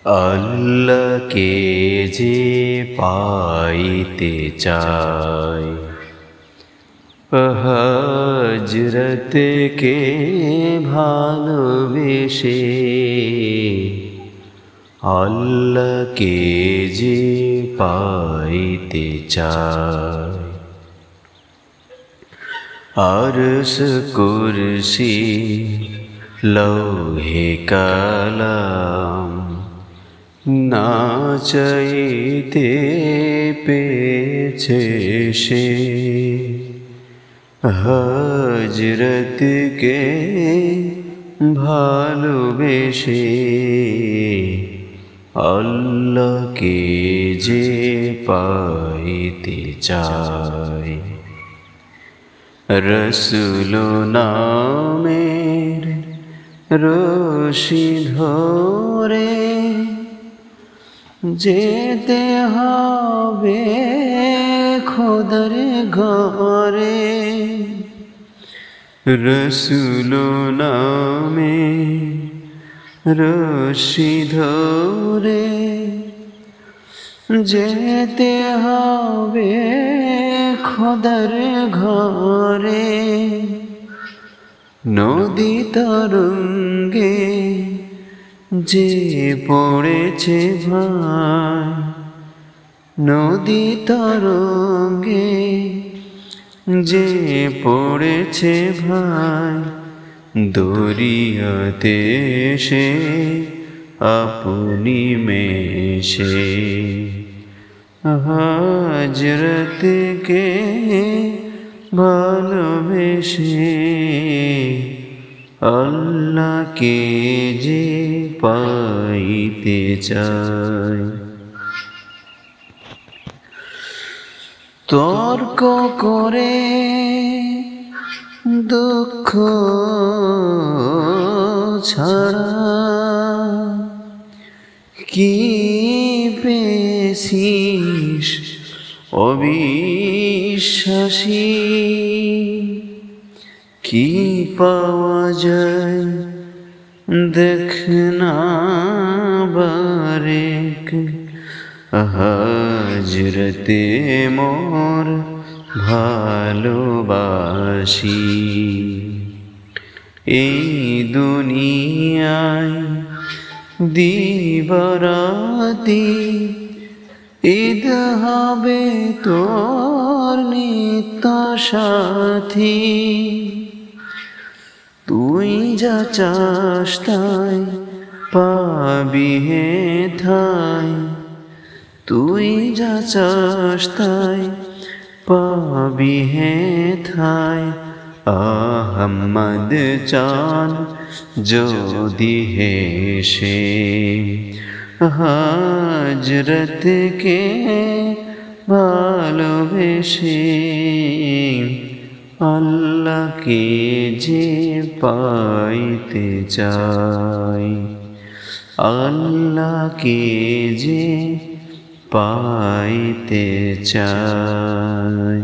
আল্লাহকে যে পাইতে চাই, হযরতকে ভালোবেসে আল্লাহকে যে পাইতে চাই। আরশ কুরসি লৌহে কালাম না চাইতে পেয়েছে সে, হযরতকে ভালোবেসে আল্লাহকে যে পাইতে চাই। রসুল নামের রশি ধরে যেতে হবে খোদার ঘরে। রসুল নামে রশি ধরে যেতে হবে খোদার ঘরে। নদী তরঙ্গে যে পড়েছে ভাই, নদী তরঙ্গে যে পড়েছে ভাই, দরিয়াতে সে আপনি মেশে হযরতকে ভালোবেসে আল্লাহকে যে পাইতে চাই। তর্ক করে দুঃখ ছাড়া কি পেয়েছিস অবিশ্বাসী, কি পাওয়া যায় দেখ না বারেক, হযরতে মোর ভালোবাসি। এই দুনিয়ায় দিবারাতি ঈদ হবে তোর নিত্য সাথী। তুই যা চাস তাই পাবি হে ঠাই, তুই যা চাস তাই পাবি হে ঠাই। আহমদ চান যদি হেসে হযরতকে ভালোবেসে আল্লাহকে যে পাইতে চাই, আল্লাহকে যে পাইতে চাই।